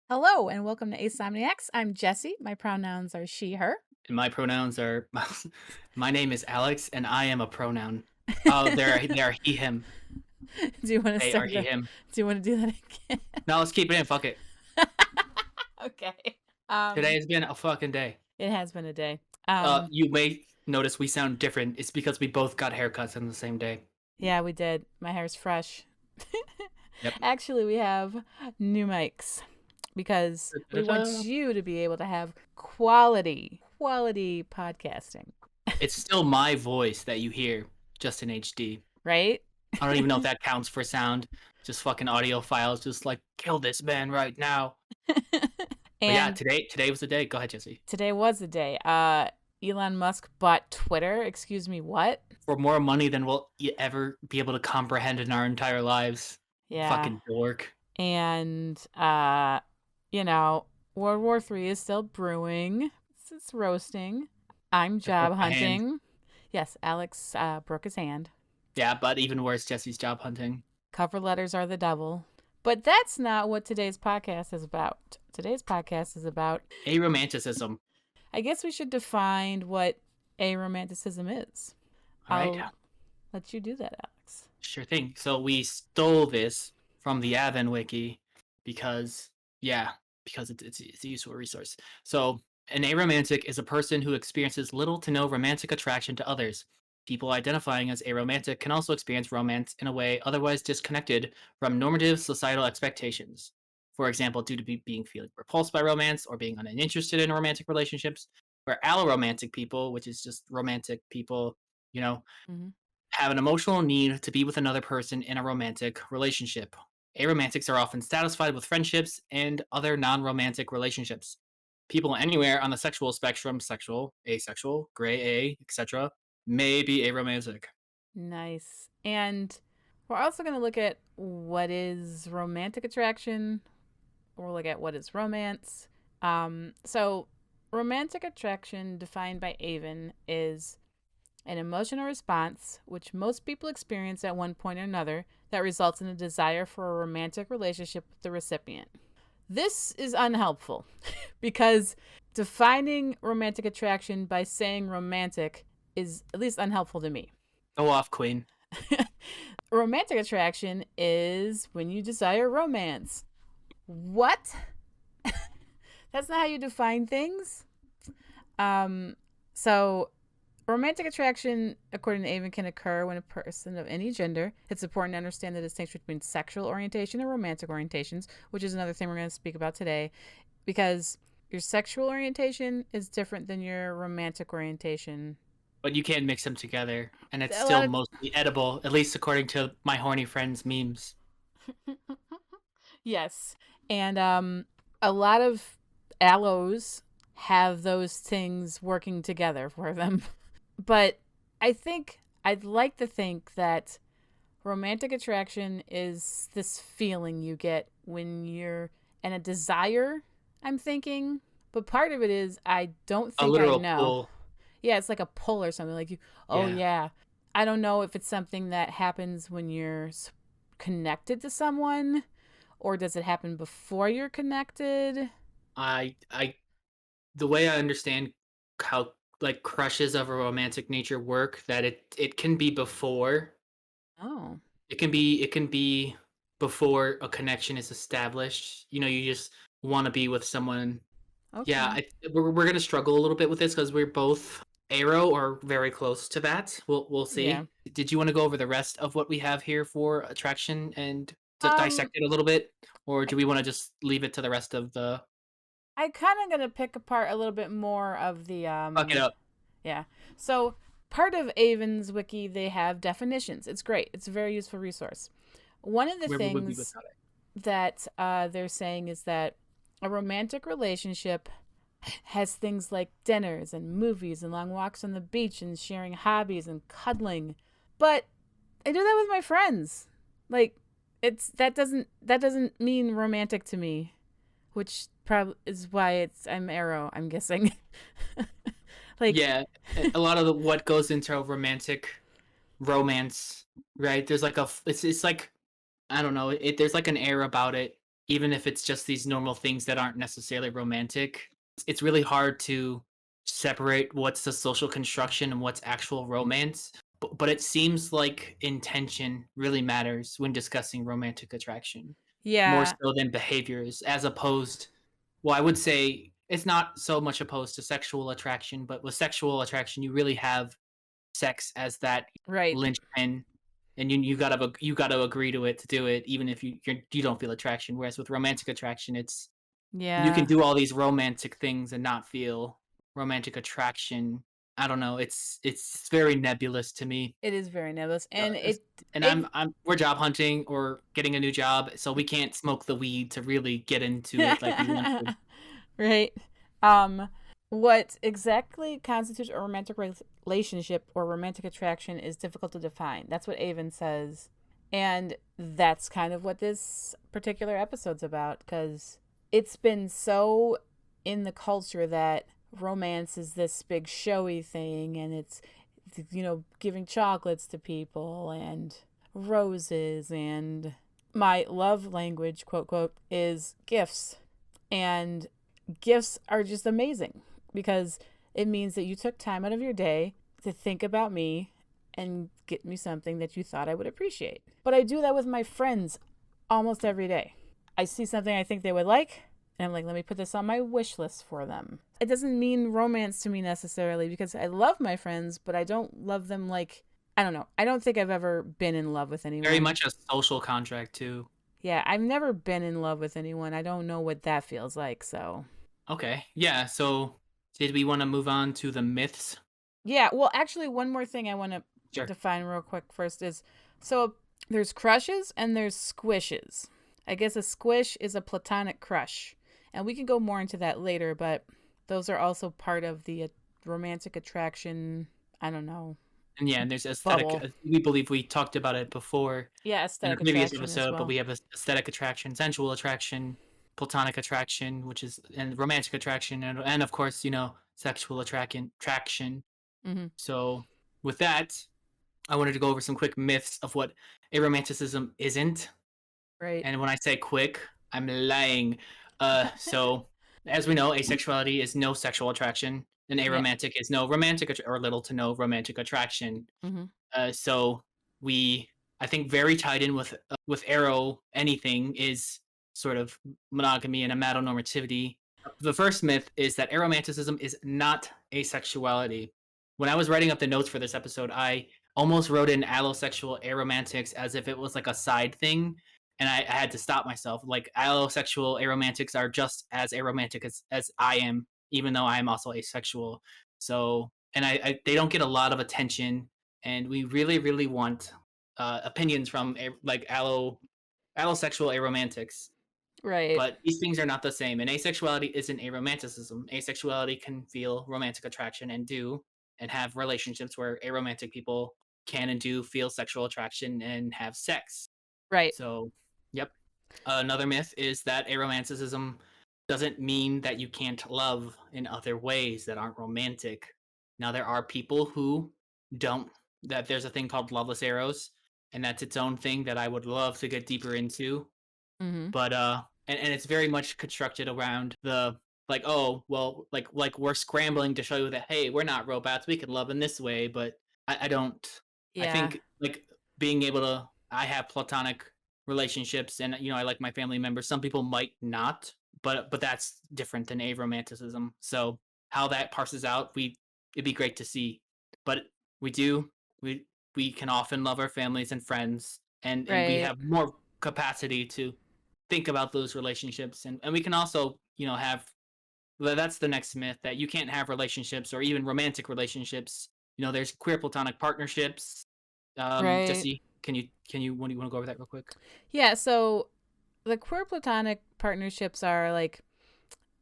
Hello and welcome to Asomniacs. I'm Jessiye. My pronouns are she, her. And my pronouns are my name is Alex and I am a pronoun. Oh, they are he him. Do you want to They start are he the him. do you want to do that again? Now let's keep it in. Fuck it. Okay. Today has been a fucking day. It has been a day. Um You may notice we sound different. It's because we both got haircuts on the same day. yeah, we did. My hair's fresh. Yep. Actually, we have new mics because we want Da-da-da. you to be able to have quality podcasting, It's still my voice that you hear, just in HD. right? I don't even know if that counts for sound. Just fucking audio files. Just like kill this man right now. But yeah, And today was the day. Go ahead, Jesse. today was the day. Elon Musk bought Twitter. Excuse me, what? For more money than we'll ever be able to comprehend in our entire lives. Yeah. Fucking dork. And you know, World War III is still brewing. It's roasting. I'm I broke job my hand. hunting. Yes, Alex broke his hand. Yeah, but even worse, Jesse's job hunting. Cover letters are the devil. But that's not what today's podcast is about. Today's podcast is about, Aromanticism. I guess we should define what aromanticism is. All right, I'll let you do that, Alex. sure thing. So we stole this from the Avon Wiki because, yeah, because it's a useful resource. So an aromantic is a person who experiences little to no romantic attraction to others. People identifying as aromantic can also experience romance in a way otherwise disconnected from normative societal expectations. For example, due to being feeling repulsed by romance or being uninterested in romantic relationships, where alloromantic people, which is just romantic people, you know, Mm-hmm. have an emotional need to be with another person in a romantic relationship. Aromantics are often satisfied with friendships and other non romantic relationships. People anywhere on the sexual spectrum, sexual, asexual, gray A, etc., may be aromantic. Nice. And we're also going to look at what is romantic attraction. We'll look at what is romance. So, romantic attraction, defined by Avon, is an emotional response which most people experience at one point or another that results in a desire for a romantic relationship with the recipient. This is unhelpful because defining romantic attraction by saying romantic is at least unhelpful to me. Go off, Queen. Romantic attraction is when you desire romance. What? That's not how you define things. Um, so romantic attraction, according to Avon, can occur when a person of any gender. It's important to understand the distinction between sexual orientation and romantic orientations, which is another thing we're going to speak about today, because your sexual orientation is different than your romantic orientation. But you can't mix them together, and it's A still lot of mostly edible, at least according to my horny friends' memes. yes, and a lot of aloes have those things working together for them. But I think I'd like to think that romantic attraction is this feeling you get when you're and a desire, I'm thinking. But part of it is I don't A think I literal know. pool. Yeah, it's like a pull or something. Like you, oh Yeah. yeah. I don't know if it's something that happens when you're connected to someone or does it happen before you're connected? I the way I understand how like crushes of a romantic nature work, that it can be before, Oh, it can be before a connection is established. You just want to be with someone. Yeah, okay. we're gonna struggle a little bit with this because we're both arrow or very close to that. We'll Yeah. see. Did you want to go over the rest of what we have here for attraction and to Um, dissect it a little bit, or do we want to just leave it to the rest of the I kind of gonna pick apart a little bit more of the fuck it up? yeah. So part of Avon's wiki they have definitions. It's great. It's a very useful resource. One of the Where would we things without it? that they're saying is that a romantic relationship has things like dinners and movies and long walks on the beach and sharing hobbies and cuddling. But I do that with my friends. Like it's that doesn't mean romantic to me, which probably is why it's I'm arrow, I'm guessing. Like Yeah, a lot of what goes into a romantic romance, right? There's like it's like I don't know, there's like an air about it. even if it's just these normal things that aren't necessarily romantic. It's really hard to separate what's the social construction and what's actual romance. But it seems like intention really matters when discussing romantic attraction, more Yeah, so than behaviors, as opposed, well, I would say it's not so much opposed to sexual attraction, but with sexual attraction, you really have sex as that right. linchpin, and you gotta agree to it to do it, even if you don't feel attraction. Whereas with romantic attraction, it's you can Yeah, do all these romantic things and not feel romantic attraction. I don't know. It's very nebulous to me. it is very nebulous, Uh, and it's- and it I'm we're job hunting or getting a new job, so we can't smoke the weed to really get into it like we want to. right. Um, what exactly constitutes a romantic relationship or romantic attraction is difficult to define. That's what Avon says. And that's kind of what this particular episode's about because it's been so in the culture that romance is this big showy thing and it's, giving chocolates to people and roses and my love language, quote, quote, is gifts. And gifts are just amazing because it means that you took time out of your day to think about me and get me something that you thought I would appreciate. But I do that with my friends almost every day. I see something I think they would like, and I'm like, let me put this on my wish list for them. It doesn't mean romance to me necessarily because I love my friends, but I don't love them like, I don't know. I don't think I've ever been in love with Very anyone. much a social contract too. Yeah, I've never been in love with anyone. I don't know what that feels like, so. Okay, yeah. So did we want to move on to the myths? Yeah, well, actually, one more thing I want to Sure. define real quick first is so there's crushes and there's squishes. I guess a squish is a platonic crush. And we can go more into that later, but those are also part of the romantic attraction, I don't know, And yeah, and there's aesthetic. bubble. We believe we talked about it before Yeah, in a aesthetic previous attraction as episode, but well. we have aesthetic attraction, sensual attraction, platonic attraction, and romantic attraction, and of course, sexual attraction. Hmm. So with that, I wanted to go over some quick myths of what aromanticism isn't. Right. And when I say quick, I'm lying. So as we know, asexuality is no sexual attraction, and Yeah. aromantic is no romantic or little to no romantic attraction. Hmm. So we, I think, very tied in with Arrow. Anything is sort of monogamy and amatonormativity. The first myth is that aromanticism is not asexuality. When I was writing up the notes for this episode, I almost wrote in allosexual aromantics as if it was like a side thing, and I had to stop myself. Like allosexual aromantics are just as aromantic as I am, even though I am also asexual. So, and they don't get a lot of attention, and we really, really want opinions from like allosexual aromantics. Right. But these things are not the same. And asexuality isn't aromanticism. Asexuality can feel romantic attraction and have relationships where aromantic people can and do feel sexual attraction and have sex. Right. So, yep. Another myth is that aromanticism doesn't mean that you can't love in other ways that aren't romantic. Now, there are people who don't, that there's a thing called loveless arrows, and that's its own thing that I would love to get deeper into. Hmm. But and it's very much constructed around the, like, oh well, like we're scrambling to show you that, hey, we're not robots, we can love in this way. But I don't, I Yeah. think, like, being able to, I have platonic relationships, and I like my family members. Some people might not, but that's different than aromanticism. So how that parses out, it'd be great to see. But we do, we can often love our families and friends, and we Right. have more capacity to think about those relationships, and we can also have, well, that's the next myth, that you can't have relationships or even romantic relationships. There's queer platonic partnerships. Right. Jesse, can you when you want to go over that real quick? Yeah, so the queer platonic partnerships are like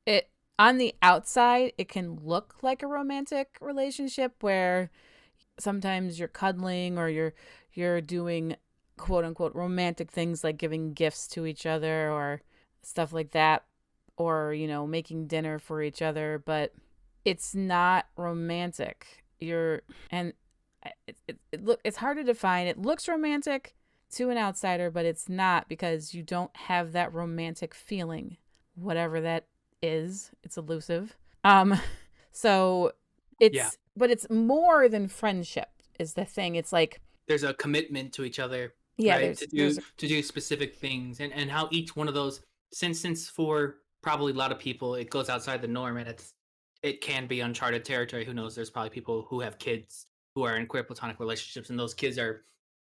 it on the outside it can look like a romantic relationship where sometimes you're cuddling or you're doing quote unquote romantic things like giving gifts to each other or stuff like that or making dinner for each other, but it's not romantic. You're and it's hard to define. It looks romantic, to an outsider, but it's not because you don't have that romantic feeling, whatever that is. It's elusive. Um, so Yeah, but it's more than friendship is the thing. It's like, there's a commitment to each other, yeah, right? To do there's a, to do specific things, and how each one of those, since for probably a lot of people it goes outside the norm, and it can be uncharted territory. Who knows? There's probably people who have kids who are in queer platonic relationships, and those kids are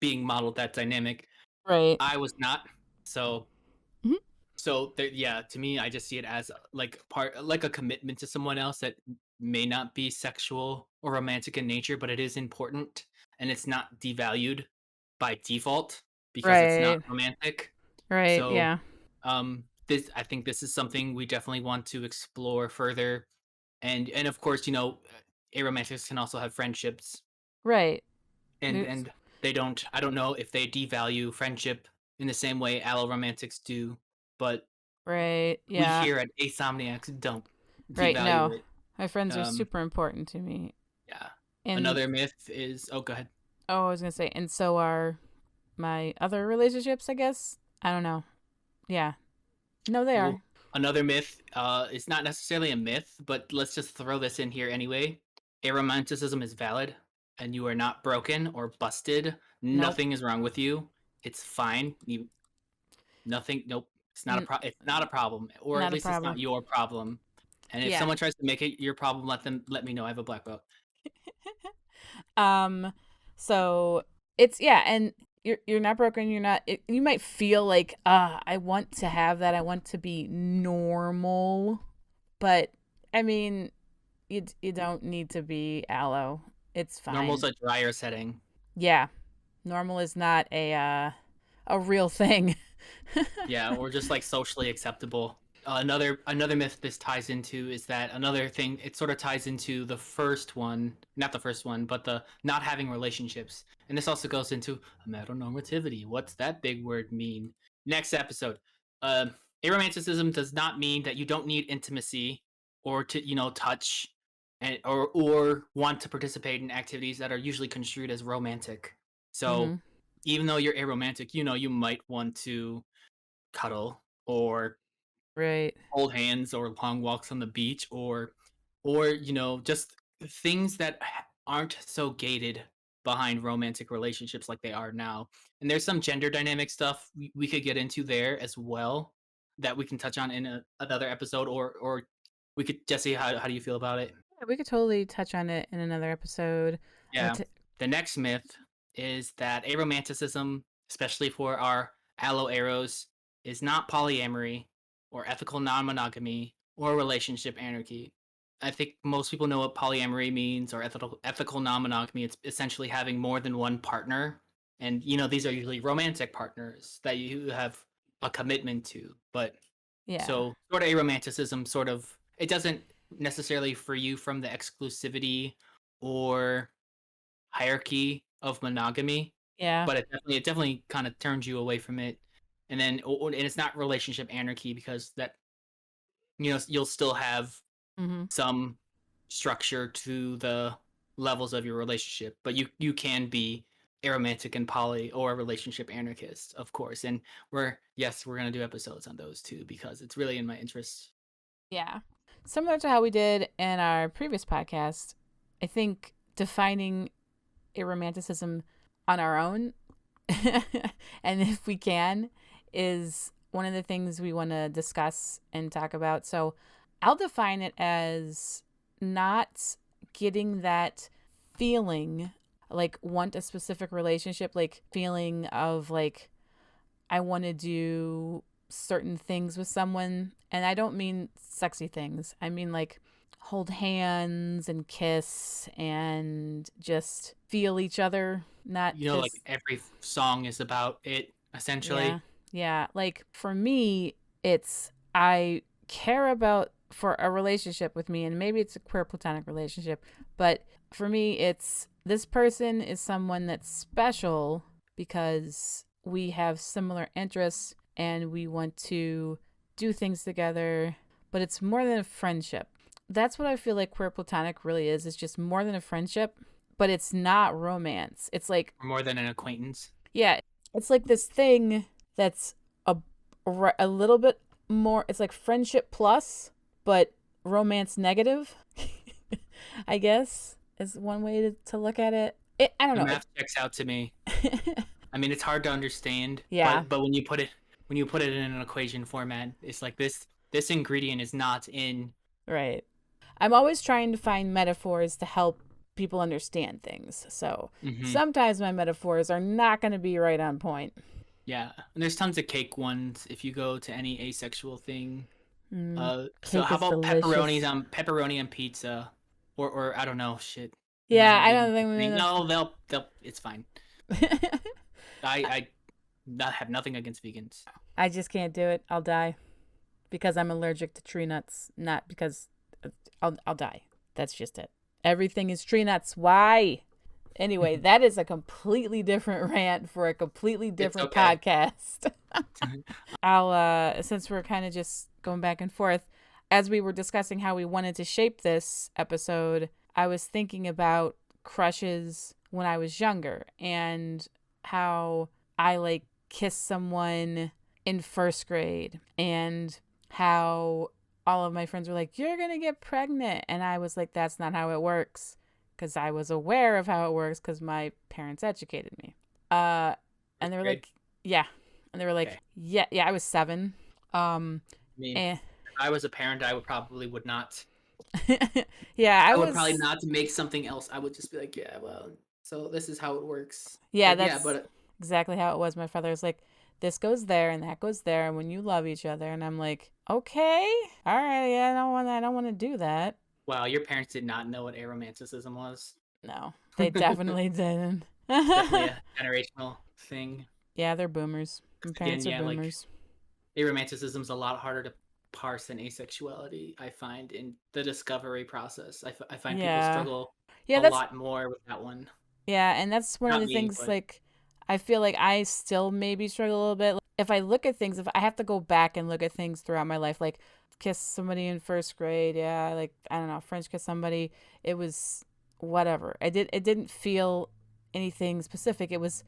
being modeled that dynamic. right. I was not, so Mhm. so there, yeah, to me, I just see it as like part, like a commitment to someone else that may not be sexual or romantic in nature, but it is important, and it's not devalued by default because it's not Right. romantic. Right. So, Yeah. this, I think this is something we definitely want to explore further, and of course, aromantics can also have friendships, Right. and There's and they don't. I don't know if they devalue friendship in the same way alloromantics do, but right. we Yeah. here at Asomniacs don't Right. devalue No. it. My friends are Um, super important to me. yeah. And Another myth is, oh, go ahead. oh, I was gonna say, and so are my other relationships, I guess. I don't know. Yeah. No, they Well, are. another myth is not necessarily a myth, but let's just throw this in here anyway. Aromanticism is valid, and you are not broken or busted. Nope. Nothing is wrong with you. It's fine. Nothing. Nope. It's not a N- pro. It's not a problem, or at not a least it's problem. not your problem. And if Yeah. someone tries to make it your problem, let me know. I have a black belt. Um so it's yeah, and you're not broken, you're not you might feel like I want to have that. I want to be normal, but I mean, you don't need to be aloe. It's Normal's fine. a drier setting. Yeah. Normal is not a real thing. Yeah, or just like socially acceptable. Another myth this ties into is that another thing, it sort of ties into the first one, not the first one, but the not having relationships. And this also goes into heteronormativity. What's that big word mean? Next episode. Um, Aromanticism does not mean that you don't need intimacy or to, touch, and or want to participate in activities that are usually construed as romantic. So Mhm. even though you're aromantic, you might want to cuddle or Right. hold hands or long walks on the beach, or just things that aren't so gated behind romantic relationships like they are now. And there's some gender dynamic stuff we could get into there as well that we can touch on in another episode, or we could, Jesse, how do you feel about it? Yeah, we could totally touch on it in another episode. Yeah. But The next myth is that aromanticism, especially for our aloe arrows, is not polyamory or ethical non-monogamy or relationship anarchy. I think most people know what polyamory means, or ethical non-monogamy. It's essentially having more than one partner, and these are usually romantic partners that you have a commitment to. But yeah. so sort of aromanticism, sort of, it doesn't necessarily free you from the exclusivity or hierarchy of monogamy, Yeah. but it definitely kind of turns you away from it. And then and it's not relationship anarchy because that you'll still have Mhm. some structure to the levels of your relationship, but you can be aromantic and poly or a relationship anarchist, of course. And we're gonna do episodes on those too because it's really in my interest. Yeah. Similar to how we did in our previous podcast, I think defining a romanticism on our own and if we can is one of the things we want to discuss and talk about. So I'll define it as not getting that feeling like want a specific relationship, like feeling of like I want to do certain things with someone. And I don't mean sexy things. I mean like hold hands and kiss and just feel each other, not Like just, every song is about it yeah. essentially. Yeah. Like for me, it's I care about for a relationship with me, and maybe it's a queer platonic relationship, but for me, it's this person is someone that's special because we have similar interests and we want to do things together, but it's more than a friendship. That's what I feel like queer platonic really is. It's just more than a friendship, but it's not romance. It's like, More than an acquaintance. yeah, it's like this thing that's a a little bit more. It's like friendship plus, but romance negative. I guess is one way to look at it. I don't The know. math checks out to me. I mean, it's hard to understand, Yeah, but when you put it in an equation format, it's like this ingredient is not in. right. I'm always trying to find metaphors to help people understand things. So Hmm. sometimes my metaphors are not going to be right on point. Yeah, and there's tons of cake ones if you go to any asexual thing. Mm, So cake how is about pepperonis delicious. on pepperoni and pizza, or I don't know, shit. I'm not Yeah, gonna I get don't into think thing. we're No, they'll. It's fine. I not have nothing against vegans. I just can't do it. I'll die because I'm allergic to tree nuts, not because I'll die. That's just it. Everything is tree nuts. Why? Anyway, that is a completely different rant for a completely It's different okay. podcast. I'll since we're kind of just going back and forth as we were discussing how we wanted to shape this episode, I was thinking about crushes when I was younger and how I like kissed someone in first grade and how all of my friends were like, "You're going to get pregnant." And I was like, "That's not how it works." Because I was aware of how it works because my parents educated me. Uh, and First they were grade. like, "Yeah." And they were like, Okay. "Yeah, yeah, I was 7." Um, I mean, and if I was a parent, I would probably would not. yeah, I I would probably was, not make something else. I would just be like, yeah, well, so this is how it works. yeah, Like, yeah, that's but exactly how it was. My father was like, "This goes there and that goes there, and when you love each other." And I'm like, "Okay, all right, yeah, I don't want to do that." wow, your parents did not know what aromanticism was. No, they It's definitely didn't. definitely a generational thing. Yeah, they're boomers. My 'Cause again, parents are yeah, like boomers. aromanticism is a lot harder to parse than asexuality. I find in the discovery process, I find people Yeah, struggle yeah, a that's lot more with that one. yeah, and that's one of Not the me, things but like I feel like I still maybe struggle a little bit. Like, if I look at things, if I have to go back and look at things throughout my life, like kiss somebody in first grade, yeah, like I don't know, French kiss somebody, it was whatever. It didn't feel anything specific. It was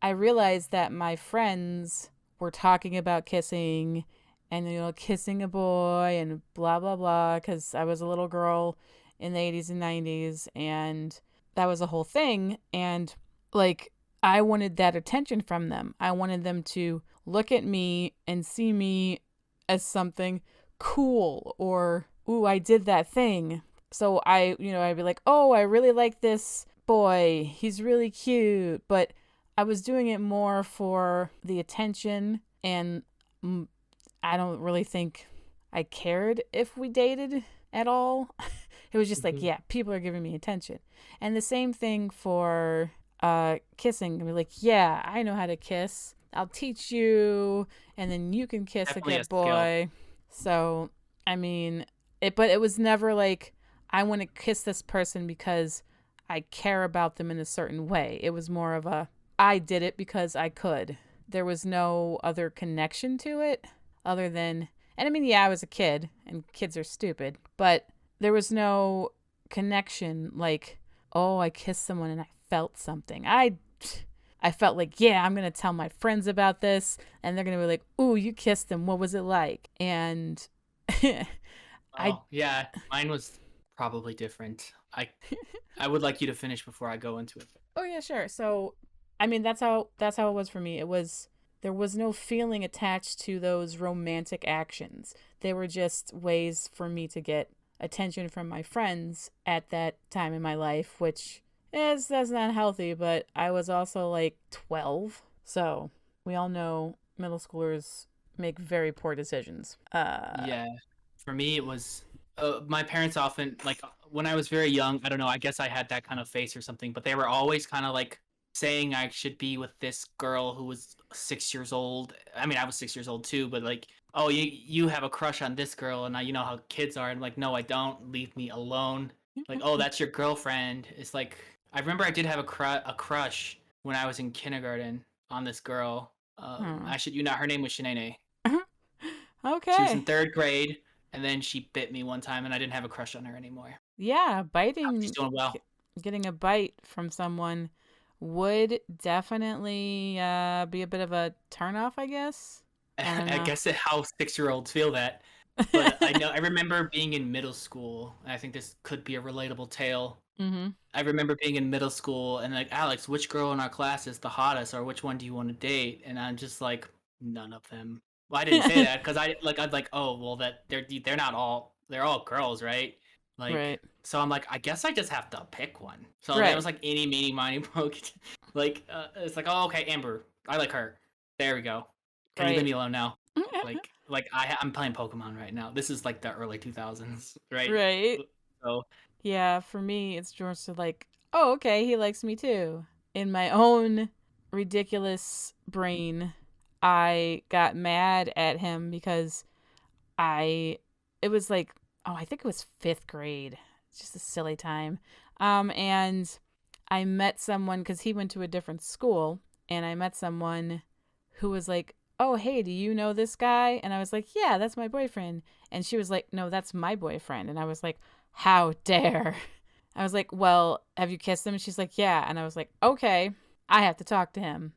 I realized that my friends were talking about kissing and kissing a boy and blah blah blah cuz I was a little girl in the 80s and 90s and that was a whole thing and like I wanted that attention from them. I wanted them to look at me and see me as something cool or ooh, I did that thing. So I'd be like, "Oh, I really like this boy. He's really cute." But I was doing it more for the attention, and mm, I don't really think I cared if we dated at all. It was just like, mhm. yeah, people are giving me attention. And the same thing for kissing. I mean, like, yeah, I know how to kiss. I'll teach you, and then you can kiss a Definitely a good skill. boy. So, I mean, but it was never like I want to kiss this person because I care about them in a certain way. It was more of a I did it because I could. There was no other connection to it other than, and I mean, yeah, I was a kid and kids are stupid, but there was no connection like, oh, I kissed someone and I felt something. I felt like, yeah, I'm going to tell my friends about this and they're going to be like, "Ooh, you kissed him. What was it like?" And I Oh, yeah, mine was probably different. I would like you to finish before I go into it. oh yeah, sure. So, I mean, that's how it was for me. It was there was no feeling attached to those romantic actions. They were just ways for me to get attention from my friends at that time in my life, which is that's not healthy, but I was also like 12. So, we all know middle schoolers make very poor decisions. Yeah, for me it was my parents often like when I was very young. I don't know. I guess I had that kind of face or something, but they were always kind of like saying I should be with this girl who was 6 years old. I mean, I was 6 years old too, but like, oh, you have a crush on this girl, and now you know how kids are. And like, no, I don't. Leave me alone. Like, oh, that's your girlfriend. It's like I remember I did have a crush when I was in kindergarten on this girl. Hmm. I should you know her name was Shanae. She was in Okay. third grade, and then she bit me one time, and I didn't have a crush on her anymore. Yeah, I hope she's biting, doing well. getting a bite from someone would definitely be a bit of a turnoff, I guess. I don't I know. guess how 6-year-olds feel that. But I remember being in middle school. And I think this could be a relatable tale. Mm-hmm. I remember being in middle school and like, Alex, which girl in our class is the hottest, or which one do you want to date? And I'm just like, none of them. Well, I didn't say that because I'd like, oh well, that they're not all, they're all girls, right? Like, Right. so I'm like, I guess I just have to pick one. So there Right. was like any meeny miny poke. Like, it's like, oh okay, Amber, I like her. There we go. Can you leave Right. me alone now? Like I'm playing Pokemon right now. This is like the early 2000s, right? Right. So Yeah, for me, it's George to like, oh, okay, he likes me too. In my own ridiculous brain, I got mad at him because I, it was like, oh, I think it was fifth grade. It's just a silly time. And I met someone because he went to a different school, and I met someone who was like, oh, hey, do you know this guy? And I was like, yeah, that's my boyfriend. And she was like, no, that's my boyfriend. And I was like, how dare? I was like, well, have you kissed him? And she's like, yeah. And I was like, okay, I have to talk to him.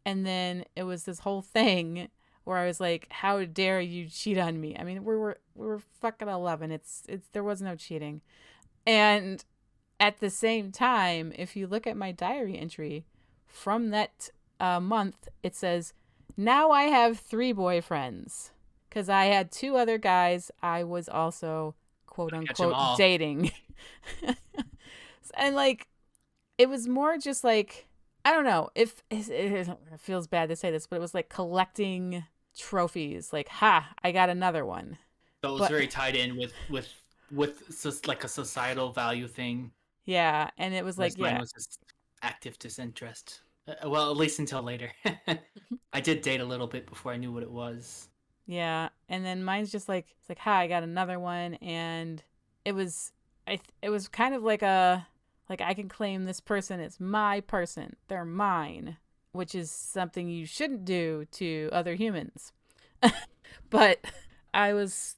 And then it was this whole thing where I was like, how dare you cheat on me? I mean, we were fucking 11. It's there was no cheating. And at the same time, if you look at my diary entry from that month, it says, now I have 3 boyfriends. Because I had 2 other guys I was also quote catch them unquote all. dating. And like, it was more just like, I don't know if it feels bad to say this, but it was like collecting trophies. Like, ha, I got another one. So it was But very tied in with like a societal value thing, yeah, and it was whereas like, mine yeah, was just active disinterest. Well, at least until later. I did date a little bit before I knew what it was. yeah, and then mine's just like, it's like, hi, I got another one, and it was, it was kind of like a, like I can claim this person is my person, they're mine, which is something you shouldn't do to other humans. But I was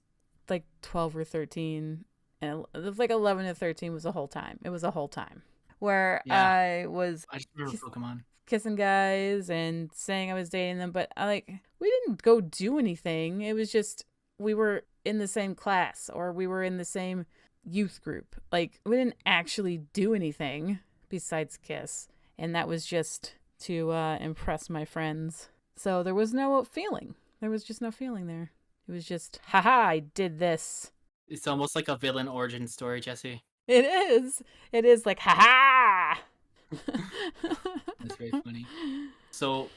like 12 or 13, and it was like 11 to 13 was a whole time. It was a whole time where Yeah, I was I just remember Pokemon. kissing guys and saying I was dating them, but I like we didn't go do anything. It was just we were in the same class or we were in the same youth group. Like we didn't actually do anything besides kiss, and that was just to impress my friends. So there was no feeling. There was just no feeling there. It was just, haha, I did this. It's almost like a villain origin story, Jesse. It is. It is like, haha. That's very funny. So,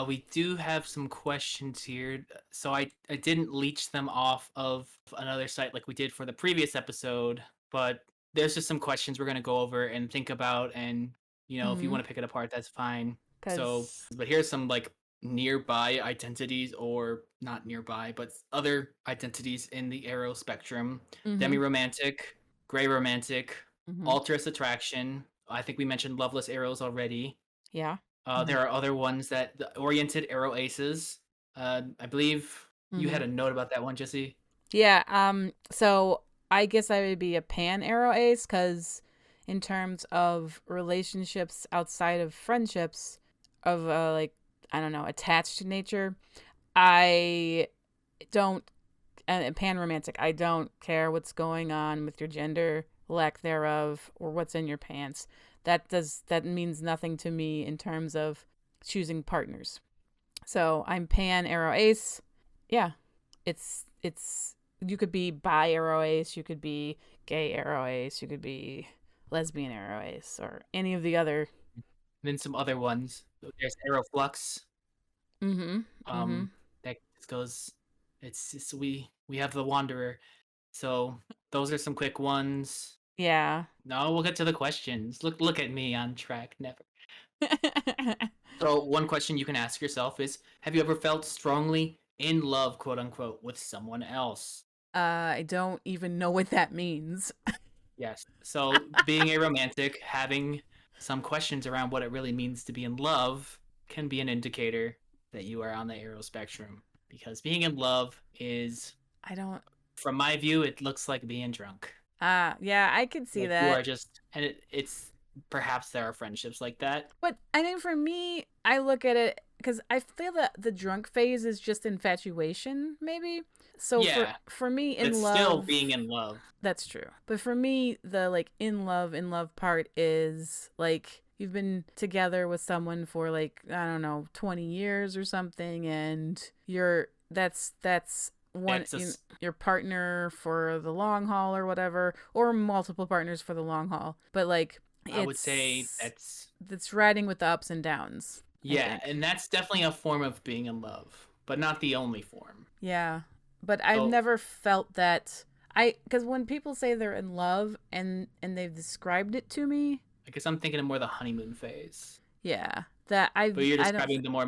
we do have some questions here. So I didn't leech them off of another site like we did for the previous episode, but there's just some questions we're gonna go over and think about, and if you Mm-hmm. want to pick it apart, that's fine. So, Because, but here's some like nearby identities, or not nearby, but other identities in the arrow spectrum: mm-hmm. demi-romantic, gray romantic, Mm-hmm. altruist attraction. I think we mentioned loveless arrows already. Yeah. Mm-hmm. There are other ones, that the oriented arrow aces. I believe you Mm-hmm. had a note about that one, Jesse. Yeah. So I guess I would be a pan arrow ace because, in terms of relationships outside of friendships, of like, I don't know, attached nature, I don't, and pan romantic, I don't care what's going on with your gender, lack thereof, or what's in your pants. That means nothing to me in terms of choosing partners. So I'm pan arrow ace. Yeah, it's you could be bi arrow ace, you could be gay arrow ace, you could be lesbian arrow ace, or any of the other. Then some other ones. There's arrow flux. Mm-hmm. Mm-hmm. That just goes. It's we have the wanderer. So those are some quick ones. Yeah. Now we'll get to the questions. Look at me on track. Never. So one question you can ask yourself is: have you ever felt strongly in love, quote unquote, with someone else? I don't even know what that means. Yes. So being a romantic, having some questions around what it really means to be in love can be an indicator that you are on the arrow spectrum. Because being in love is, I don't. from my view, it looks like being drunk. Yeah, I could see Like you that. are just, and it's perhaps there are friendships like that. But I think for me, I look at it because I feel that the drunk phase is just infatuation, maybe. So Yeah, for me, but it's in still being love, in love. that's true. But for me, the like in love part is like you've been together with someone for like I don't know 20 years or something, and that's one It's just, your partner for the long haul or whatever, or multiple partners for the long haul. But like I would say it's riding with the ups and downs, I yeah, think. and that's definitely a form of being in love, but not the only form. Yeah. But I've So never felt that because when people say they're in love and they've described it to me, I guess I'm thinking of more the honeymoon phase. yeah, that But you're I don't describing the more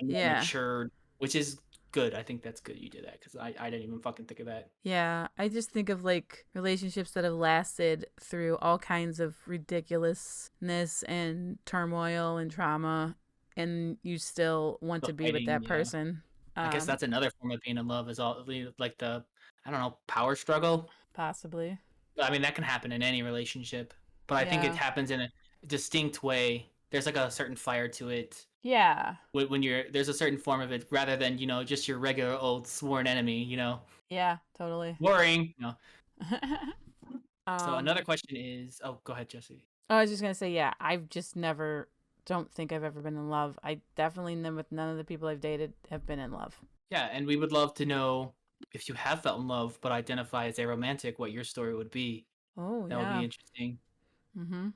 yeah. mature, which is good. I think that's good you did that because I didn't even fucking think of that. Yeah, I just think of like relationships that have lasted through all kinds of ridiculousness and turmoil and trauma, and you still want The to be with fighting, that yeah. person. I guess Um, that's another form of being in love is all like the, I don't know, power struggle. Possibly. I mean, that can happen in any relationship, but I think it Yeah. happens in a distinct way. There's like a certain fire to it Yeah. when there's a certain form of it rather than just your regular old sworn enemy. Yeah, totally. Boring. So um another question is, oh, go ahead, Jesse. I was just gonna say, yeah, I've just never, don't think I've ever been in love. I definitely, with none of the people I've dated, have been in love. Yeah, and we would love to know if you have felt in love but identify as aromantic, what your story would be. Oh, That would be yeah. interesting. Mm-hmm.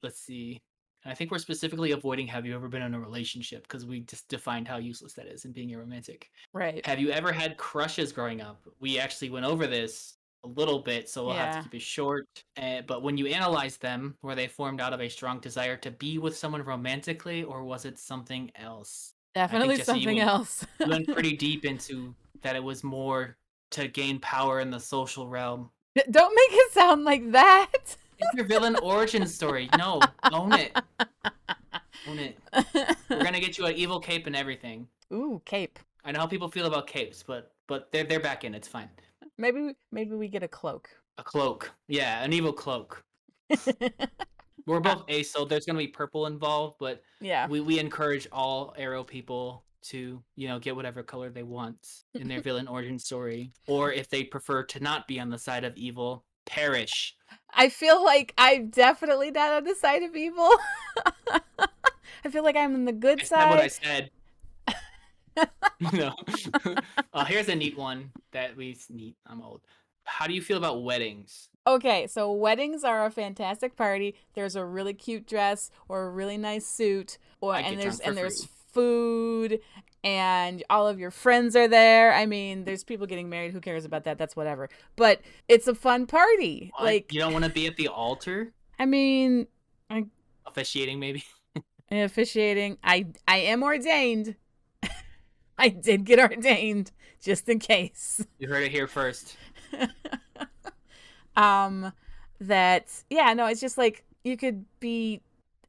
Let's see. I think we're specifically avoiding have you ever been in a relationship because we just defined how useless that is in being aromantic. Right. Have you ever had crushes growing up? We actually went over this a little bit, so we'll have to Yeah. keep it short. But when you analyze them, were they formed out of a strong desire to be with someone romantically, or was it something else? I think Definitely Jesse, you something went else. you went pretty deep into that. It was more to gain power in the social realm. Don't make it sound like that. It's your villain origin story. No, own it. Own it. We're gonna get you an evil cape and everything. Ooh, cape. I know how people feel about capes, but they're back in. It's fine. Maybe we get a cloak. A cloak. Yeah, an evil cloak. We're Uh, both ace, so there's gonna be purple involved, but yeah. we encourage all arrow people to, get whatever color they want in their villain origin story. Or if they prefer to not be on the side of evil, perish. I feel like I'm definitely not on the side of evil. I feel like I'm on the good I said what I side. said. No. Here's a neat one that we neat. I'm old. How do you feel about weddings? Okay, so weddings are a fantastic party. There's a really cute dress or a really nice suit, or I get drunk for and there's free. food, and all of your friends are there. I mean, there's people getting married. Who cares about that? That's whatever. But it's a fun party. What? Like, You don't want to be at the altar I mean, I officiating, maybe? officiating. I am ordained. I did get ordained just in case. You heard it here first. um that yeah, no, it's just like you could be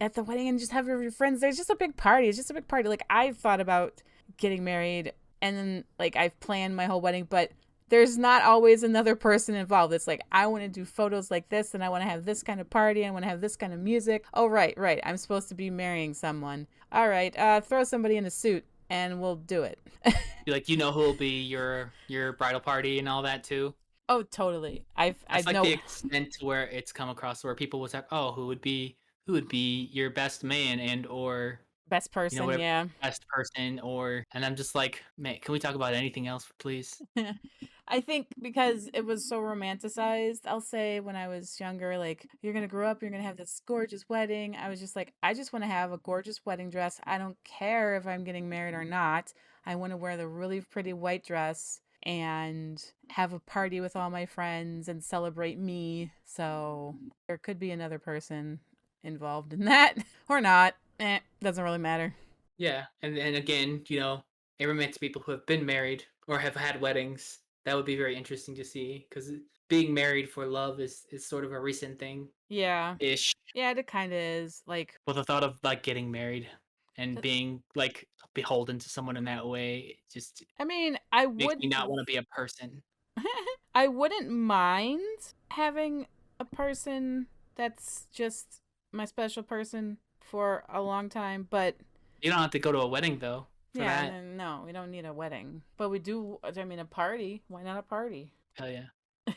at the wedding and just have your friends. There's just a big party. It's just a big party. Like I've thought about getting married and then like I've planned my whole wedding, but there's not always another person involved. It's like I want to do photos like this and I want to have this kind of party. I want to have this kind of music. Oh right. I'm supposed to be marrying someone. All right, throw somebody in a suit and we'll do it. Like, who will be your bridal party and all that too? Oh, totally. That's I've like the no extent to where it's come across where people would say, "Oh, who would be your best man and or best person, whatever yeah. best person or," and I'm just like, "Man, can we talk about anything else, please?" I think because it was so romanticized, I'll say when I was younger, like, you're gonna grow up, you're gonna have this gorgeous wedding. I was just like, I just wanna have a gorgeous wedding dress. I don't care if I'm getting married or not. I wanna wear the really pretty white dress and have a party with all my friends and celebrate me. So there could be another person involved in that or not. Doesn't really matter. Yeah, and again, aromantic people who have been married or have had weddings, that would be very interesting to see because being married for love is sort of a recent thing Yeah. ish. Yeah, it kind of is. Like, But the thought of like getting married and being like beholden to someone in that way, it just I mean, makes me not want to be a person. I wouldn't mind having a person. that's just my special person for a long time. But You don't have to go to a wedding though for yeah, that. no, we don't need a wedding. But we do, I mean, a party. Why not a party? Hell yeah.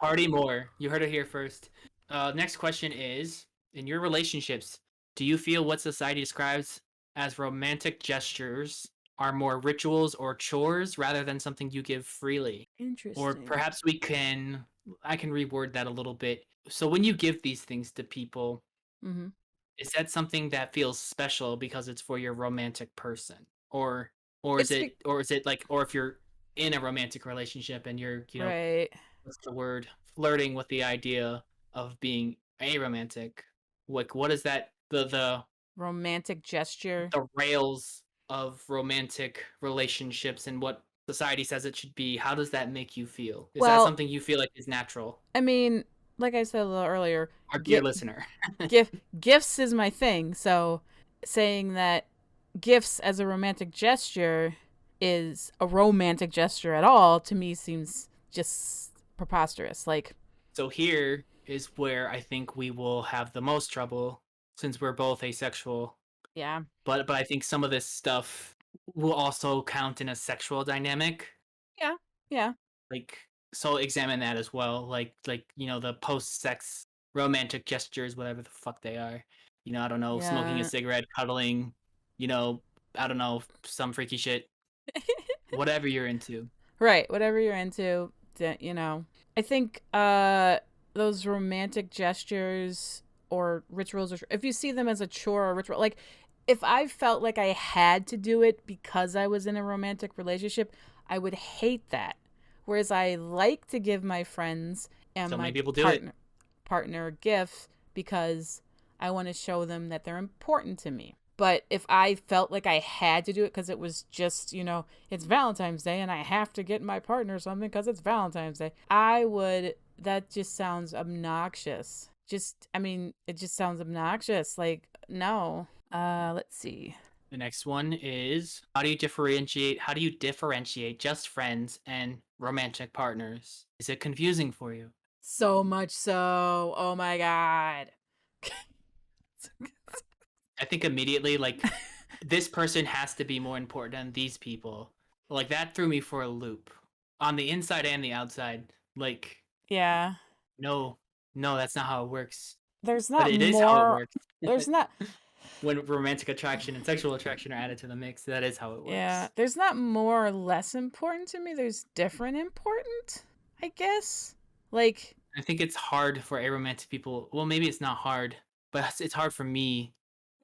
Party more. You heard it here first. Next question is: in your relationships, do you feel what society describes as romantic gestures are more rituals or chores rather than something you give freely? Or Interesting. perhaps I can reword that a little bit. So when you give these things to people, Mm-hmm. is that something that feels special because it's for your romantic person? Or is It's it like, or if you're in a romantic relationship and you're, right. what's the word, flirting with the idea of being aromantic, like what is that, Romantic gesture. the rails of romantic relationships and what society says it should be? How does that make you feel? Is that Well, something you feel like is natural? I mean, like I said a little earlier, Our dear get listener. gifts is my thing. So saying that gifts as a romantic gesture is a romantic gesture at all to me seems just preposterous. Like, So here is where I think we will have the most trouble since we're both asexual. yeah, But I think some of this stuff will also count in a sexual dynamic. yeah, yeah, Like, so examine that as well. Like the post sex romantic gestures, whatever the fuck they are. I don't know, smoking a yeah. cigarette, cuddling, you know, I don't know, some freaky shit. Whatever you're into. Right, whatever you're into, I think those romantic gestures or rituals, or if you see them as a chore or ritual, like if I felt like I had to do it because I was in a romantic relationship, I would hate that. Whereas I like to give my friends and So my maybe we'll do it. partner gifts because I want to show them that they're important to me. But if I felt like I had to do it because it was just, it's Valentine's Day and I have to get my partner something because it's Valentine's Day, that just sounds obnoxious. I mean, it just sounds obnoxious. Like, no. Let's see. The next one is how do you differentiate just friends and romantic partners? Is it confusing for you? So much so. Oh my God. I think immediately, like, this person has to be more important than these people. Like, that threw me for a loop. On the inside and the outside. Like, Yeah. no, no, that's not how it works. There's But not it is how it more. works. There's not. When romantic attraction and sexual attraction are added to the mix, that is how it Yeah. works. There's not more or less important to me. There's different important, I guess. Like, I think it's hard for aromantic people. Well, maybe it's not hard, but it's hard for me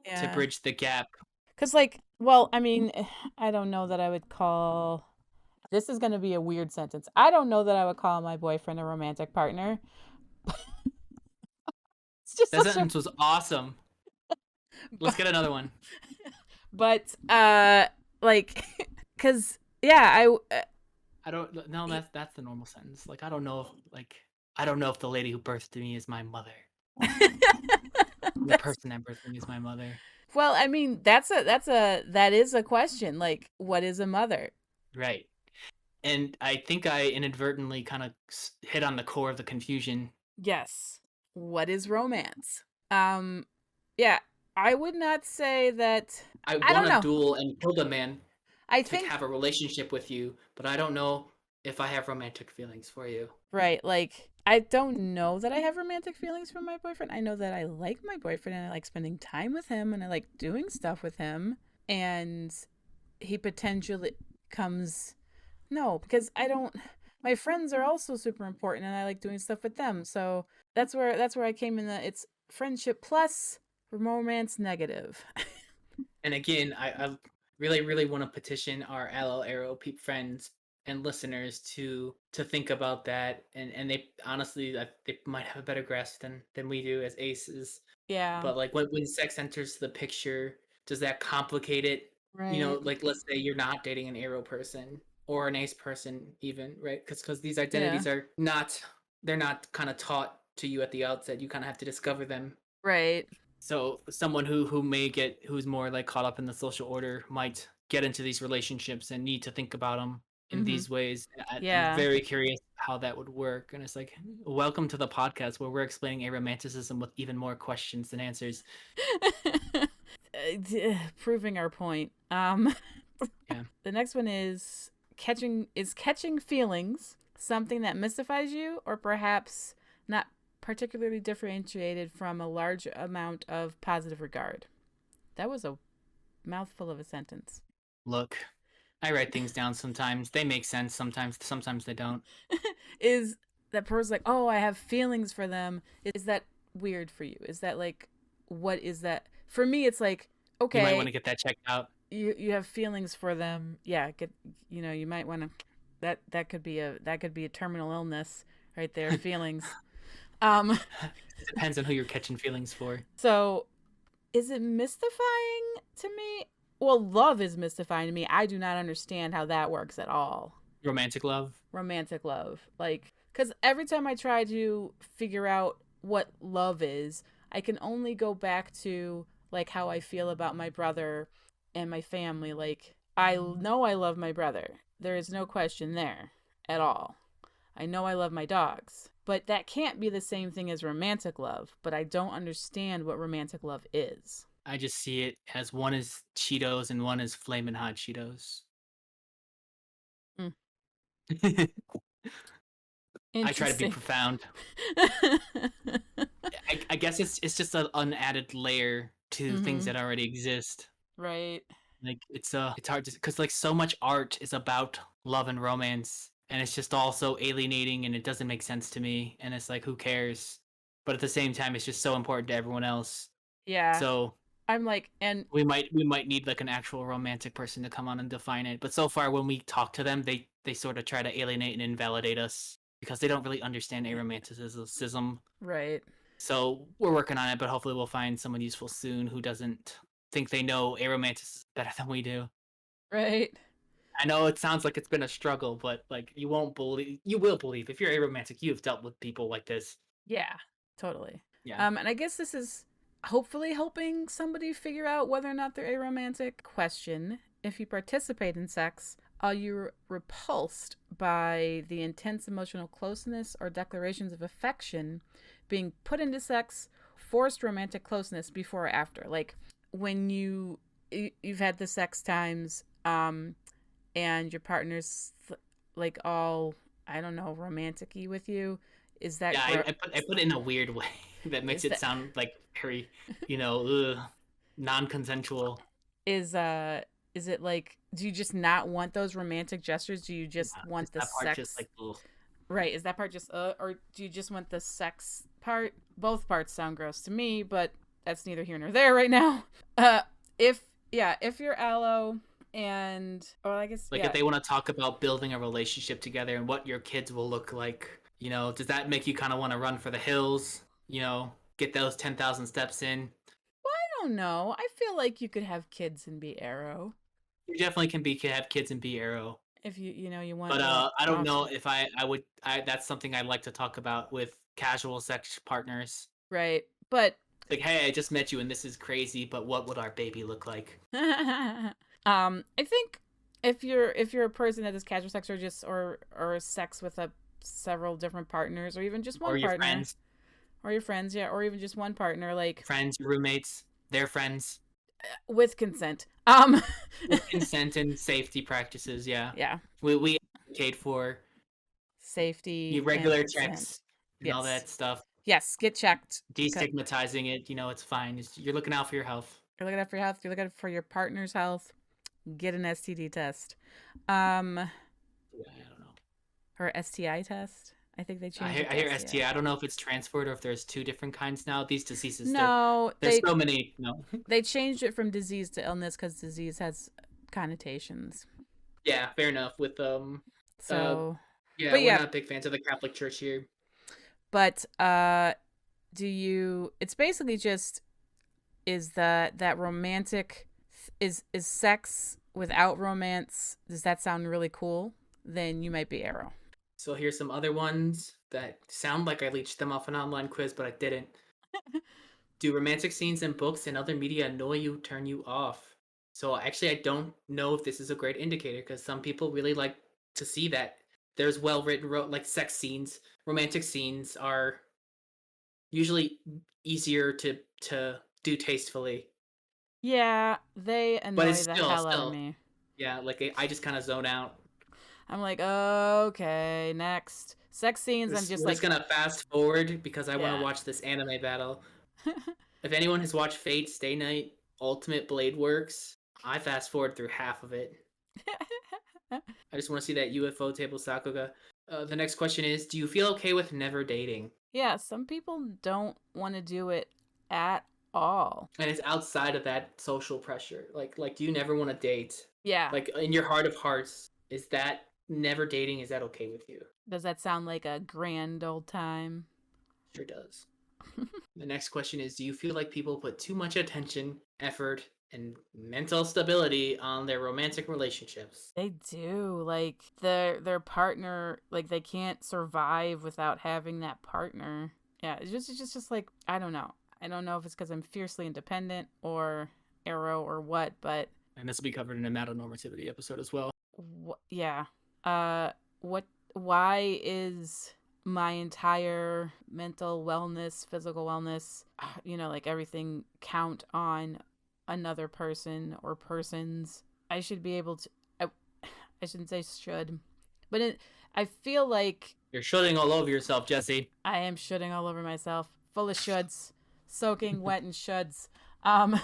to yeah. bridge the gap. Because, like, well, I mean, I don't know that I would call. This is going to be a weird sentence. I don't know that I would call my boyfriend a romantic partner. It's just That such a. sentence was awesome. Let's get another one. But, like, because, yeah, I don't. No, that's the normal sentence. Like, I don't know if the lady who birthed me is my mother. The that's person that birthed me is my mother. well, I mean, that is a question. Like, what is a mother? Right. And I think I inadvertently kind of hit on the core of the confusion. Yes. What is romance? Um, yeah, I would not say that. I I want don't to know. duel and kill the man I to think have a relationship with you, but I don't know if I have romantic feelings for you. right. Like, I don't know that I have romantic feelings for my boyfriend. I know that I like my boyfriend and I like spending time with him and I like doing stuff with him. And he potentially comes. No, because I don't. My friends are also super important and I like doing stuff with them. So that's where I came in. It's friendship plus romance negative. And again, I really, really want to petition our LL Arrow peep friends and listeners to think about that. And they honestly, they might have a better grasp than we do as aces. Yeah. But like when sex enters the picture, does that complicate it? Right. Like let's say you're not dating an arrow person or an ace person even, right? Because these Yeah. identities are not, they're not kind of taught to you at the outset. You kind of have to discover them. Right. So someone who's more like caught up in the social order might get into these relationships and need to think about them in Mhm. these ways. I'm Yeah. very curious how that would work. And it's like, welcome to the podcast where we're explaining aromanticism with even more questions than answers. Proving our point. Yeah. The next one is catching feelings something that mystifies you, or perhaps not particularly differentiated from a large amount of positive regard. That was a mouthful of a sentence. Look, I write things down sometimes. They make sense sometimes they don't. Is that person's like, oh, I have feelings for them. Is that weird for you? Is that like, what is that? For me, it's like, You might want okay, to get that checked out. you have feelings for them. Yeah, you might want to. That could be a terminal illness right there. Feelings. Um, It depends on who you're catching feelings for. so is it mystifying to me? Well, love is mystifying to me. I do not understand how that works at all. Romantic love. Romantic love. Like, because every time I try to figure out what love is, I can only go back to like how I feel about my brother and my family. Like, I know I love my brother. There is no question there at all. I know I love my dogs. But that can't be the same thing as romantic love. But I don't understand what romantic love is. I just see it as one is Cheetos and one is Flamin' Hot Cheetos. Mm. I try to be Interesting. profound. I guess it's just an added layer to things Mm-hmm. that already exist. Right. Like it's hard to because like so much art is about love and romance, and it's just all so alienating, and it doesn't make sense to me. And it's like who cares? But at the same time, it's just so important to everyone else. Yeah. So I'm like, and we might need like an actual romantic person to come on and define it. But so far, when we talk to them, they sort of try to alienate and invalidate us because they don't really understand aromanticism. right. So we're working on it, but hopefully we'll find someone useful soon who doesn't think they know aromanticism better than we do. Right. I know it sounds like it's been a struggle, but like you will believe if you're aromantic, you've dealt with people like this. Yeah. Totally. Yeah. And I guess this is hopefully helping somebody figure out whether or not they're aromantic. Question: if you participate in sex, are you repulsed by the intense emotional closeness or declarations of affection being put into sex, forced romantic closeness before or after? Like when you've had the sex times, and your partner's like all, I don't know, romantic-y with you. Is that Yeah, I put it in a weird way that makes is it that sound like very, non-consensual. is is it like, do you just not want those romantic gestures? Do you Yeah, just is want the that part just sex? like ugh. Right, is that part just or do you just want the sex part? Both parts sound gross to me, but that's neither here nor there right now. Uh if yeah, if you're allo and, or I guess, Like if yeah, they want to talk about building a relationship together and what your kids will look like, does that make you kind of want to run for the hills? Get those 10,000 steps in. I don't know. I feel like you could have kids and be arrow You definitely can have kids and be arrow. if you want But more I don't know offspring. if I would that's something I'd like to talk about with casual sex partners. Right. But Like, hey, I just met you and this is crazy, but what would our baby look like? I think if you're a person that does casual sex, or just or sex with a several different partners, or even just Or one your partner, friends, or your friends, yeah, or even just one partner, like your roommates, their friends, with consent. with consent and safety practices. Yeah, Yeah, we advocate for safety and regular consent. checks and all Yes. that stuff. Yes, get checked. Destigmatizing it, it's fine. You're looking out for your health. You're looking out for your health. You're looking for your partner's health. Get an STD test. Um, Yeah, I don't know. or STI test. I think they I changed hear, it I to hear STI. STI. I don't know if it's transferred or if there's two different kinds now. These diseases, No, there's so many. No, they changed it from disease to illness because disease has connotations. yeah, fair enough. Uh, So, yeah, but we're yeah, not big fans of the Catholic Church here. but do you? It's basically just, is that romantic, is sex without romance? Does that sound really cool? Then you might be arrow. So here's some other ones that sound like I leached them off an online quiz, but I didn't. Do romantic scenes in books and other media annoy you, turn you off? So actually, I don't know if this is a great indicator because some people really like to see that. there's well written like sex scenes. Romantic scenes are usually easier to do tastefully, Yeah, they but it's annoy the still hell out of still me. yeah. Like I just kind of zone out. I'm like, okay, next. Sex scenes, I'm just We're just like, gonna fast forward because I want to yeah. watch this anime battle. If anyone has watched Fate Stay Night Ultimate Blade Works, I fast forward through half of it. I just want to see that UFO table Sakuga. The next question is: do you feel okay with never dating? Yeah, some people don't want to do it at all. And it's outside of that social pressure. Like, do you never want to date? Yeah. Like in your heart of hearts, is that never dating? Is that okay with you? Does that sound like a grand old time? Sure does. The next question is: do you feel like people put too much attention, effort, and mental stability on their romantic relationships? They do. Like their partner, like they can't survive without having that partner. Yeah, it's just like I don't know. I don't know if it's because I'm fiercely independent or arrow or what, but And this will be covered in a metanormativity episode as well. yeah. Uh, what? Why is my entire mental wellness, physical wellness, like everything count on another person or persons? I should be able to. I shouldn't say should, but I feel like You're shooting all over yourself, Jesse. I am shoulding all over myself, full of shoulds, soaking wet in shoulds. Um,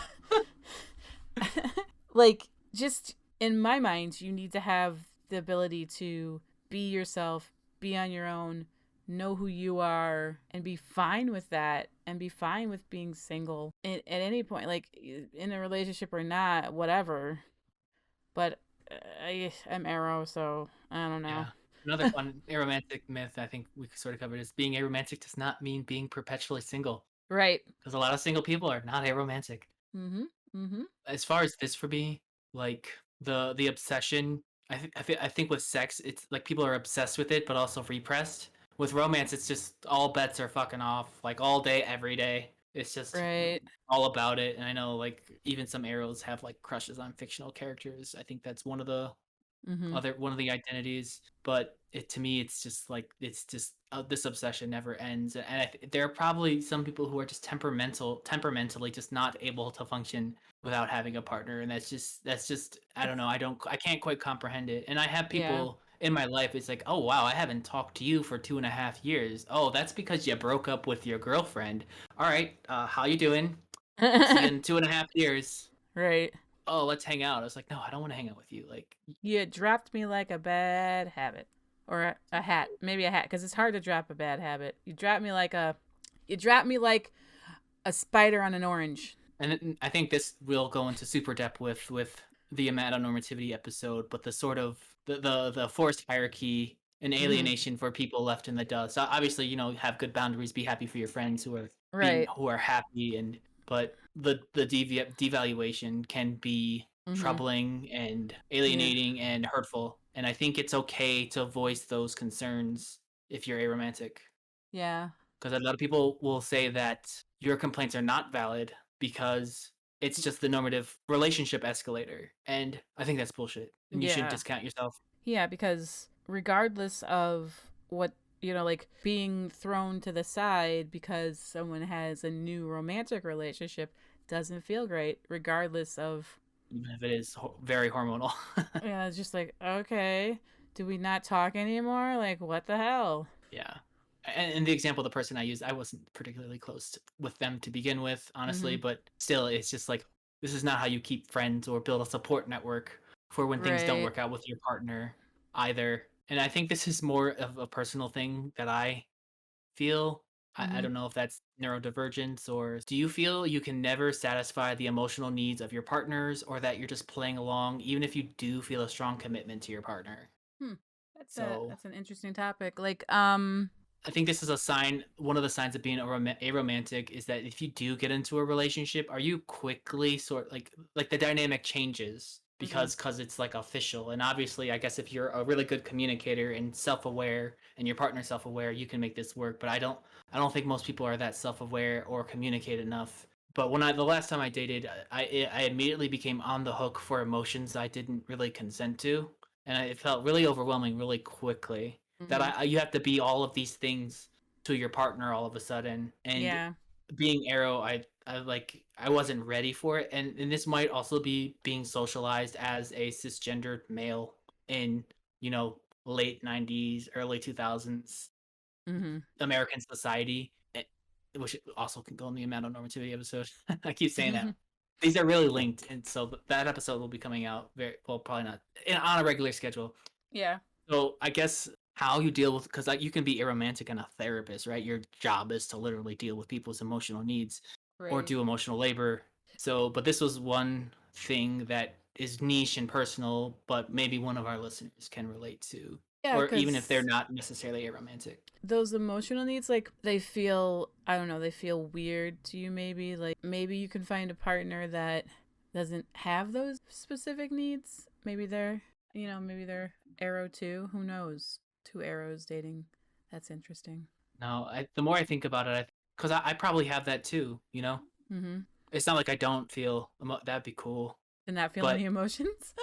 like just in my mind, you need to have the ability to be yourself, be on your own, know who you are, and be fine with that, and be fine with being single at any point, like in a relationship or not, whatever. But I'm arrow, so I don't know. Yeah. Another fun aromantic myth I think we sort of covered is being aromantic does not mean being perpetually single. Right. Because a lot of single people are not aromantic. Mm-hmm. Mm-hmm. As far as this for me, like the obsession, I think with sex, it's like people are obsessed with it, but also repressed. With romance, it's just all bets are fucking off, like all day, every day. It's just Right. all about it. And I know, like even some arrows have like crushes on fictional characters. I think that's Mm-hmm. one of the identities, but it to me it's just like it's just this obsession never ends. And there are probably some people who are just temperamentally just not able to function without having a partner, and that's just I don't know, I can't quite comprehend it. And I have Yeah. people in my life, it's like, oh wow, I haven't talked to you for 2.5 years. Oh, that's because you broke up with your girlfriend. All right, how you doing? See you in 2.5 years. Right. Oh, let's hang out. I was like, no, I don't want to hang out with you. Like, You dropped me like a bad habit, or a hat, maybe a hat, because it's hard to drop a bad habit. You dropped me like a spider on an orange. and I think this will go into super depth with the amatonormativity episode, but the sort of the forced hierarchy and Mm-hmm. alienation for people left in the dust. Obviously, have good boundaries, be happy for your friends Right. who are happy, and but the devaluation can be Mm-hmm. troubling and Yeah. alienating and hurtful. And I think it's okay to voice those concerns if you're aromantic, Yeah. because a lot of people will say that your complaints are not valid because it's just the normative relationship escalator. And I think that's bullshit. And you shouldn't Yeah. discount yourself. Yeah. Because regardless of what like being thrown to the side because someone has a new romantic relationship doesn't feel great, regardless of. Even if it is very hormonal. Yeah, it's just like, okay, do we not talk anymore? Like, what the hell? Yeah. And the example, the person I used, I wasn't particularly with them to begin with, honestly, Mm-hmm. but still, it's just like, this is not how you keep friends or build a support network for when things don't Right. work out with your partner either. And I think this is more of a personal thing that I feel. I Mm-hmm. don't know if that's neurodivergence, or do you feel you can never satisfy the emotional needs of your partners, or that you're just playing along even if you do feel a strong commitment to your partner? Hmm. That's So an interesting topic. Like, I think this is a sign. One of the signs of being aromantic is that if you do get into a relationship, are you quickly like the dynamic changes mm-hmm. because it's like official. And obviously, I guess if you're a really good communicator and self-aware, and your partner's self-aware, you can make this work. But I don't think most people are that self-aware or communicate enough. But the last time I dated, I immediately became on the hook for emotions I didn't really consent to, and it felt really overwhelming really quickly. that Mm-hmm. you have to be all of these things to your partner all of a sudden. And Yeah. being Arrow, I wasn't ready for it, and this might also be being socialized as a cisgendered male in, you know, late '90s, early 2000s Mm-hmm. American society, which also can go in the amatonormativity episode. I keep saying that. These are really linked, and so that episode will be coming out very well, probably not on a regular schedule. Yeah. So I guess how you deal with, because like you can be aromantic and a therapist, right? Your job is to literally deal with people's emotional needs or Right. do emotional labor. So, but this was one thing that is niche and personal, but maybe one of our listeners can relate to, Yeah, or even if they're because not necessarily aromantic. those emotional needs, like, they feel, I don't know, they feel weird to you, maybe. Like, maybe you can find a partner that doesn't have those specific needs. Maybe they're, maybe they're arrow too. Who knows? Two arrows dating. That's interesting. No, the more I think about it, because I probably have that too. Mm-hmm. It's not like I don't feel that'd be cool, And not feel but any emotions?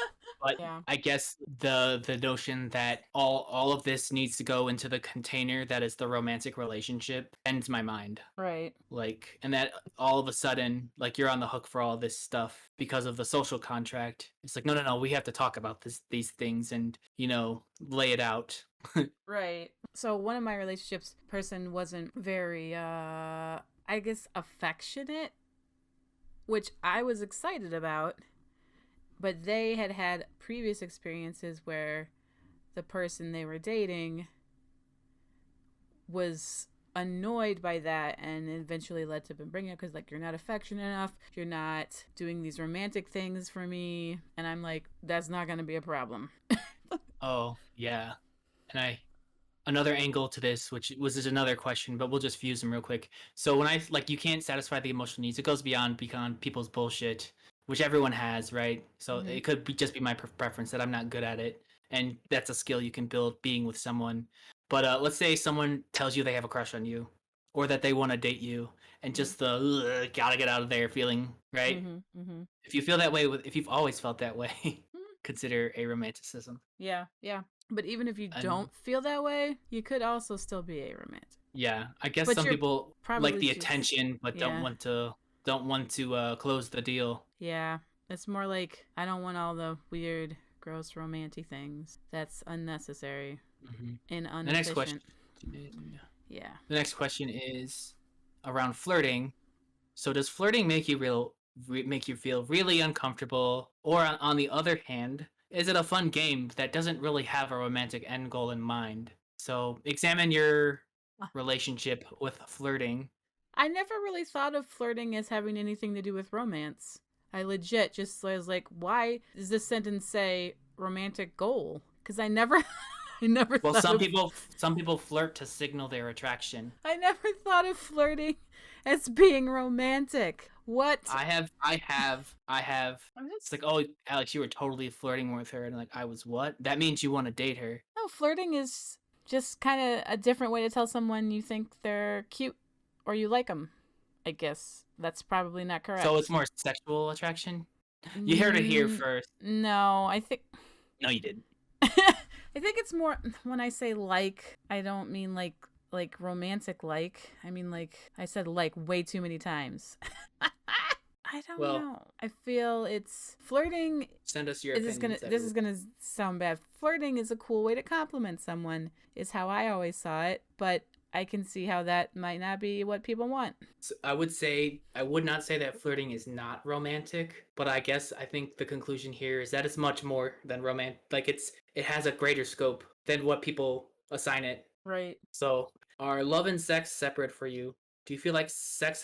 but Yeah. I guess the notion that all of this needs to go into the container that is the romantic relationship ends my mind. Right. Like, and that all of a sudden, like, you're on the hook for all this stuff because of the social contract. It's like, no, no, no, we have to talk about these things and lay it out. Right. So one of my relationships person wasn't very I guess affectionate, which I was excited about, but they had had previous experiences where the person they were dating was annoyed by that and eventually led to them bringing up because, like, you're not affectionate enough, you're not doing these romantic things for me, and I'm like, that's not going to be a problem. Oh yeah, and another angle to this, which was just another question, but we'll just fuse them real quick. So when I like, you can't satisfy the emotional needs, it goes beyond people's bullshit, which everyone has, right? So Mm-hmm. it could just be my preference that I'm not good at it, and that's a skill you can build being with someone. But let's say someone tells you they have a crush on you, or that they want to date you, and just the gotta get out of there feeling, right? Mm-hmm. Mm-hmm. If you feel that way, if you've always felt that way, consider aromanticism. Yeah, yeah. But even if you And don't feel that way, you could also still be a romantic. yeah, I guess But some you're people like probably the just, attention, but yeah, don't want to close the deal. yeah. It's more like I don't want all the weird, gross, romantic things. That's unnecessary Hmm. and The next question, inefficient. the Yeah. next question is around flirting. So does flirting make you feel really uncomfortable, or on the other hand, is it a fun game that doesn't really have a romantic end goal in mind? So examine your relationship with flirting. I never really thought of flirting as having anything to do with romance. I legit just was like, why does this sentence say romantic goal? Because I never, I never Well, thought of some people flirt to signal their attraction. I never thought of flirting as being romantic. What? I have. I'm It's just like, oh, Alex, you were totally flirting with her, and like, I was what? That means you want to date her. no, flirting is just kind of a different way to tell someone you think they're cute or you like them. I guess that's probably not So it's correct. more sexual attraction. You heard it here Mm, first. no, I think No, you didn't. I think it's more when I say like, I don't mean like romantic like. I mean like I said like way too many times. I don't Well, know. I feel it's flirting send us your is this gonna opinions, this everyone. is gonna sound bad. Flirting is a cool way to compliment someone, is how I always saw it, but I can see how that might not be what people want. So I would not say that flirting is not romantic, but I think the conclusion here is that it's much more than romantic. Like it has a greater scope than what people assign it. Right. So, are love and sex separate for you? Do you feel like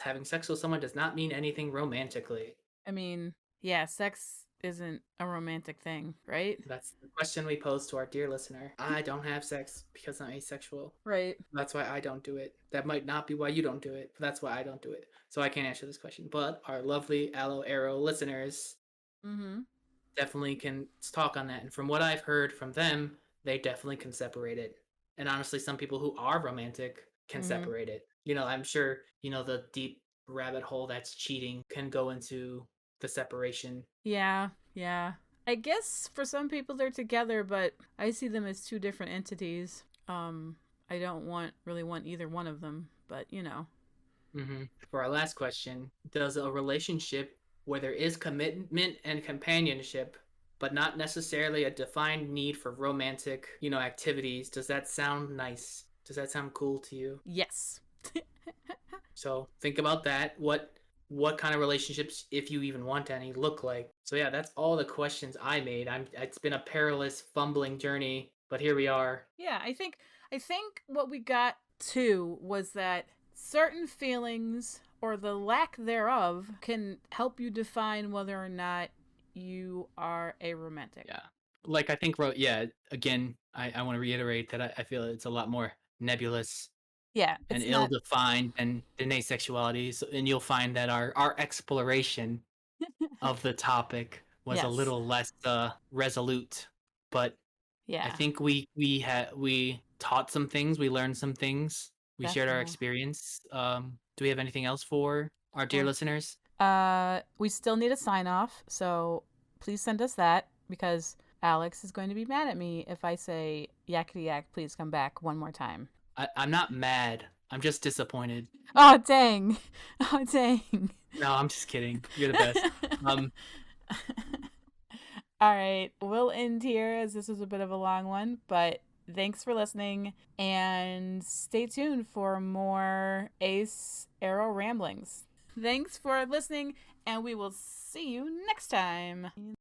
having sex with someone does not mean anything romantically? I mean, yeah, sex isn't a romantic thing, right? That's the question we pose to our dear listener. I don't have sex because I'm asexual. Right. That's why I don't do it. That might not be why you don't do it, but that's why I don't do it. So I can't answer this question. But our lovely Aloe Arrow listeners Mm-hmm. definitely can talk on that. And from what I've heard from them, they definitely can separate it. And honestly, some people who are romantic can Mm-hmm. separate it. I'm sure, the deep rabbit hole that's cheating can go into the separation. Yeah, yeah. I guess for some people they're together, but I see them as two different entities. Um, I don't really want either one of them, but you know. For our last question, does a relationship where there is commitment and companionship, but not necessarily a defined need for romantic, activities, does that sound nice? Does that sound cool to you? Yes. So think about that. What kind of relationships, if you even want any, look like? So yeah, that's all the questions I made. It's been a perilous, fumbling journey, but here we are. Yeah, I think what we got to was that certain feelings or the lack thereof can help you define whether or not you are a romantic. Yeah. Like I think yeah, again, I want to reiterate that I feel it's a lot more nebulous Yeah, and it's ill not. defined than asexuality. So, and you'll find that our exploration of the topic was a Yes. little less resolute. But I Yeah, think we taught some things, we learned some things, we shared our definitely. experience. Do we have anything else for our dear Well, listeners? we still need a sign off, so please send us that because Alex is going to be mad at me if I say yakety yak, please come back one more time. I'm not mad. I'm just disappointed. Oh dang! Oh dang! No, I'm just kidding. You're the best. Um, All right, we'll end here as this was a bit of a long one, but thanks for listening and stay tuned for more Ace Arrow ramblings. Thanks for listening, and we will see you next time.